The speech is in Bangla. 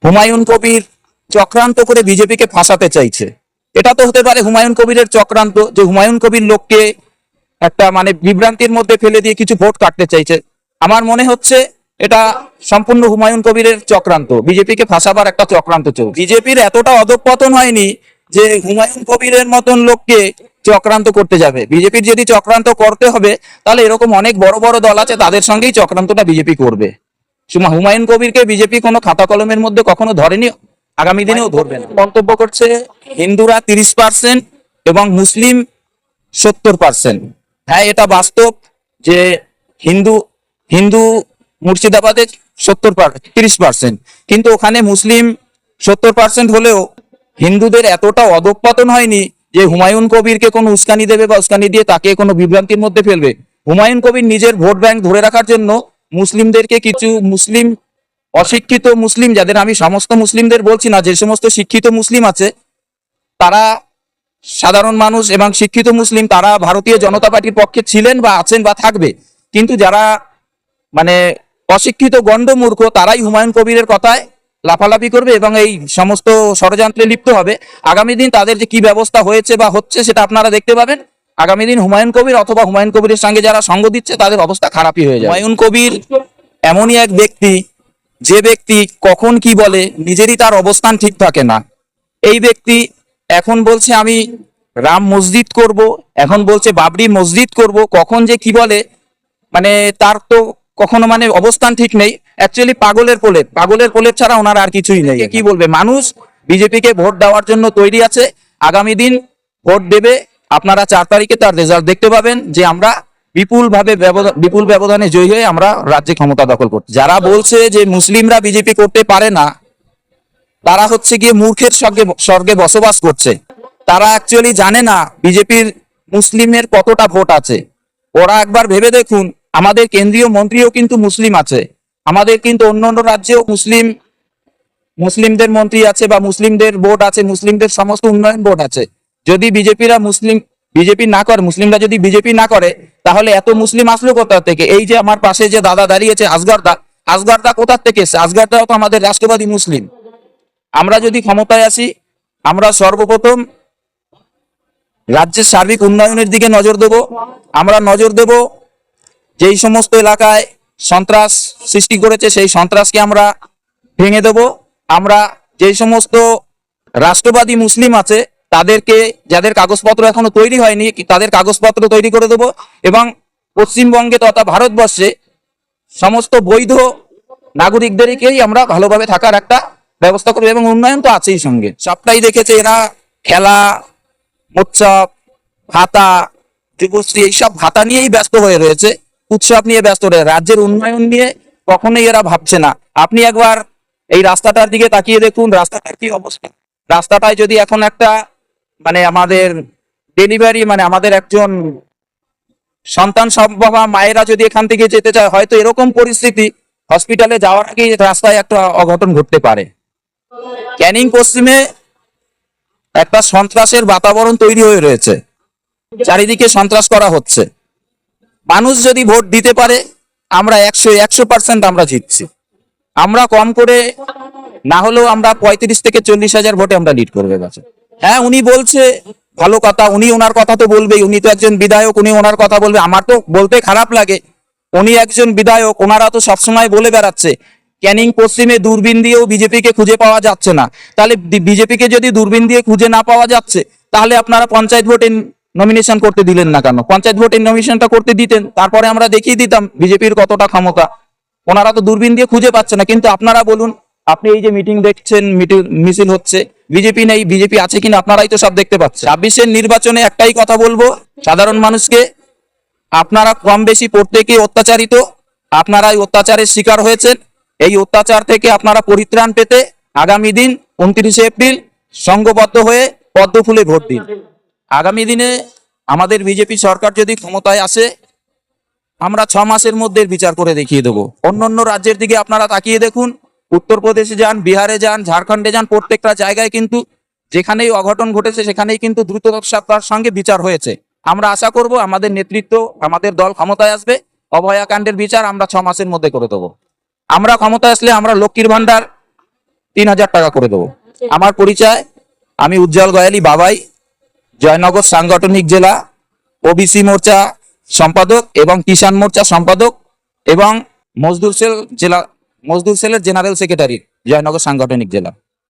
হুমায়ুন কবির চক্রান্ত করে বিজেপিকে ফাঁসাতে চাইছে। এটা তো হতে পারে হুমায়ুন কবিরের চক্রান্ত, যে হুমায়ুন কবির লোককে একটা মানে বিভ্রান্তির মধ্যে ফেলে দিয়ে কিছু ভোট কাটতে চাইছে। আমার মনে হচ্ছে এটা সম্পূর্ণ হুমায়ুন কবিরের চক্রান্ত, বিজেপিকে ফাঁসাবার একটা চক্রান্ত চলছে। বিজেপির এতটা অধঃপতন হয়নি যে হুমায়ুন কবিরের মতন লোককে চক্রান্ত করতে যাবে। বিজেপির যদি চক্রান্ত করতে হবে তাহলে এরকম অনেক বড় বড় দল আছে, তাদের সঙ্গেই চক্রান্তটা বিজেপি করবে। হুমায়ুন কবিরকে বিজেপি কোনো খাতা কলমের মধ্যে কখনো ধরেনি, আগামী দিনেও ধরবে না। মন্তব্য করছে হিন্দুরা 30% এবং মুসলিম 70%। হ্যাঁ, এটা বাস্তব যে হিন্দু হিন্দু মুর্শিদাবাদে 30%, কিন্তু ওখানে মুসলিম 70% হলেও হিন্দুদের এতটা অধঃপতন হয়নি যে হুমায়ুন কবিরকে কোনো উস্কানি দেবে বা উস্কানি দিয়ে তাকে কোনো বিভ্রান্তির মধ্যে ফেলবে। হুমায়ুন কবির নিজের ভোট ব্যাংক ধরে রাখার জন্য মুসলিমদেরকে, কিছু মুসলিম অশিক্ষিত মুসলিম, যাদের আমি সমস্ত মুসলিমদের বলছি না, যে সমস্ত শিক্ষিত মুসলিম আছে তারা, সাধারণ মানুষ এবং শিক্ষিত মুসলিম, তারা ভারতীয় জনতা পার্টির পক্ষে ছিলেন বা আছেন বা থাকবে, কিন্তু যারা মানে অশিক্ষিত গণ্ডমূর্খ তারাই হুমায়ুন কবিরের কথায় লাফালাফি করবে এবং এই সমস্ত ষড়যন্ত্রে লিপ্ত হবে। আগামী দিন তাদের যে কি ব্যবস্থা হয়েছে বা হচ্ছে সেটা আপনারা দেখতে পাবেন। আগামী দিন হুমায়ুন কবির অথবা হুমায়ুন কবিরের সঙ্গে যারা সঙ্গ দিচ্ছে তাদের অবস্থা খারাপই হয়ে যায়। হুমায়ুন কবির এমনই এক ব্যক্তি, যে ব্যক্তি কখন কি বলে নিজেরই তার অবস্থান ঠিক থাকে না। এই ব্যক্তি এখন বলছে আমি রাম মসজিদ করব, এখন বলছে বাবরি মসজিদ করব, কখন যে কি বলে মানে তার তো কখনো মানে অবস্থান ঠিক নেই। অ্যাকচুয়ালি পাগলের প্রলেপ ছাড়া ওনার আর কিছুই নেই। কি বলবে, মানুষ বিজেপিকে ভোট দেওয়ার জন্য তৈরি আছে। আগামী দিন ভোট দেবে, আপনারা 4 তারিখে তার রেজাল্ট দেখতে পাবেন যে আমরা বিপুল ব্যবধানে জয়ী হয়ে আমরা রাজ্যে ক্ষমতা দখল করছি। যারা বলছে যে মুসলিমরা বিজেপি করতে পারে না, তারা হচ্ছে গিয়ে মূর্খের স্বর্গে বসবাস করছে। তারা অ্যাকচুয়ালি জানে না বিজেপির মুসলিমের কতটা ভোট আছে। ওরা একবার ভেবে দেখুন, আমাদের কেন্দ্রীয় মন্ত্রীও কিন্তু মুসলিম আছে, আমাদের কিন্তু অন্য অন্য রাজ্যেও মুসলিমদের মন্ত্রী আছে বা মুসলিমদের ভোট আছে, মুসলিমদের সমস্ত উন্নয়ন বোর্ড আছে। যদি বিজেপি না করে, মুসলিমরা যদি বিজেপি না করে, তাহলে এত মুসলিম আসলো কোথা থেকে? এই যে আমার পাশে যে দাদা দাঁড়িয়েছে আসগরদা কোথা থেকে এসছে? আসগরদাও তো আমাদের রাষ্ট্রবাদী মুসলিম। আমরা যদি ক্ষমতায় আসি, আমরা সর্বপ্রথম রাজ্যের সার্বিক উন্নয়নের দিকে নজর দেব। আমরা নজর দেব যেই সমস্ত এলাকায় সন্ত্রাস সৃষ্টি করেছে সেই সন্ত্রাসকে আমরা ভেঙে দেব। আমরা যেই সমস্ত রাষ্ট্রবাদী মুসলিম আছে তাদেরকে, যাদের কাগজপত্র এখনো তৈরি হয়নি, তাদের কাগজপত্র তৈরি করে দেব। এবং পশ্চিমবঙ্গে তথা ভারতবর্ষে সমস্ত বৈধ নাগরিকদেরকেই আমরা ভালোভাবে থাকার একটা ব্যবস্থা করবো। এবং উন্নয়ন তো আছেই সঙ্গে। সবটাই দেখেছে এরা, খেলা, উৎসব, ভাতা, যুবশ্রী, এইসব ভাতা নিয়েই ব্যস্ত হয়ে রয়েছে, উৎসব নিয়ে ব্যস্ত রয়েছে। রাজ্যের উন্নয়ন নিয়ে কখনোই এরা ভাবছে না। আপনি একবার এই রাস্তাটার দিকে তাকিয়ে দেখুন, রাস্তাটার কি অবস্থা। রাস্তাটায় যদি এখন একটা মানে আমাদের ডেলিভারি, মানে আমাদের একজন সন্তান সম্ভবা মায়েরা যদি এখান থেকে যেতে চায়, হয়তো এরকম পরিস্থিতি হসপিটালে যাওয়ার আগেই রাস্তায় একটা অঘটন ঘটতে পারে। ক্যানিং পশ্চিমে একটা সন্ত্রাসের বাতাবরণ তৈরি হয়ে রয়েছে, চারিদিকে সন্ত্রাস করা হচ্ছে। মানুষ যদি ভোট দিতে পারে, আমরা 100% আমরা জিতছি। আমরা কম করে না হলেও আমরা 35 থেকে 40,000 ভোটে আমরা লিড করবে গেছে। হ্যাঁ, উনি বলছে ভালো কথা, উনি ওনার কথা তো বলবেই, উনি তো একজন বিধায়ক, উনি ওনার কথা বলবে। আমার তো বলতে খারাপ লাগে, উনি একজন বিধায়ক, ওনারা তো সবসময় বলে বেড়াচ্ছে ক্যানিং পশ্চিমে দূরবীন দিয়েও বিজেপিকে খুঁজে পাওয়া যাচ্ছে না। তাহলে বিজেপিকে যদি দূরবীন দিয়ে খুঁজে না পাওয়া যাচ্ছে, তাহলে আপনারা পঞ্চায়েত ভোটে নমিনেশন করতে দিলেন না কেন? পঞ্চায়েত ভোটের নমিনেশনটা করতে দিতেন, তারপরে আমরা দেখিয়ে দিতাম বিজেপির কতটা ক্ষমতা। ওনারা তো দূরবীন দিয়ে খুঁজে পাচ্ছে না। কিন্তু আপনারা বলুন, আপনি এই যে মিটিং দেখছেন, মিছিল হচ্ছে, বিজেপি নেই, বিজেপি আছে কিনা আপনারাই তো সব দেখতে পাচ্ছেন। 26-এর নির্বাচনে একটাই কথা বলবো সাধারণ মানুষকে, আপনারা কম বেশি প্রত্যেকেই অত্যাচারিত, আপনারাই অত্যাচারের শিকার হয়েছেন। এই অত্যাচার থেকে আপনারা পরিত্রাণ পেতে আগামী দিন 29শে এপ্রিল সংঘবদ্ধ হয়ে পদ্ম ফুলে ভোট দিন। আগামী দিনে আমাদের বিজেপি সরকার যদি ক্ষমতায় আসে, আমরা 6 মাসের মধ্যে বিচার করে দেখিয়ে দেবো। অন্যান্য রাজ্যের দিকে আপনারা তাকিয়ে দেখুন, উত্তরপ্রদেশে যান, বিহারে যান, ঝাড়খণ্ডে যান, প্রত্যেকটা জায়গায় কিন্তু যেখানেই অঘটন ঘটেছে সেখানেই কিন্তু দ্রুততার সঙ্গে বিচার হয়েছে। আমরা আশা করব আমাদের নেতৃত্ব, আমাদের দল ক্ষমতায় আসবে, অভয়াকাণ্ডের বিচার আমরা 6 মাসের মধ্যে করে দেবো। আমরা ক্ষমতায় আসলে আমরা লক্ষ্মীর ভান্ডার 3,000 টাকা করে দেবো। আমার পরিচয়, আমি উজ্জ্বল গয়ালি বাবাই, জয়নগর সাংগঠনিক জেলা ওবিসি মোর্চা সম্পাদক এবং কিষাণ মোর্চা সম্পাদক এবং মজদুর সেলের জেনারেল সেক্রেটারি, জয়নগর সাংগঠনিক জেলা।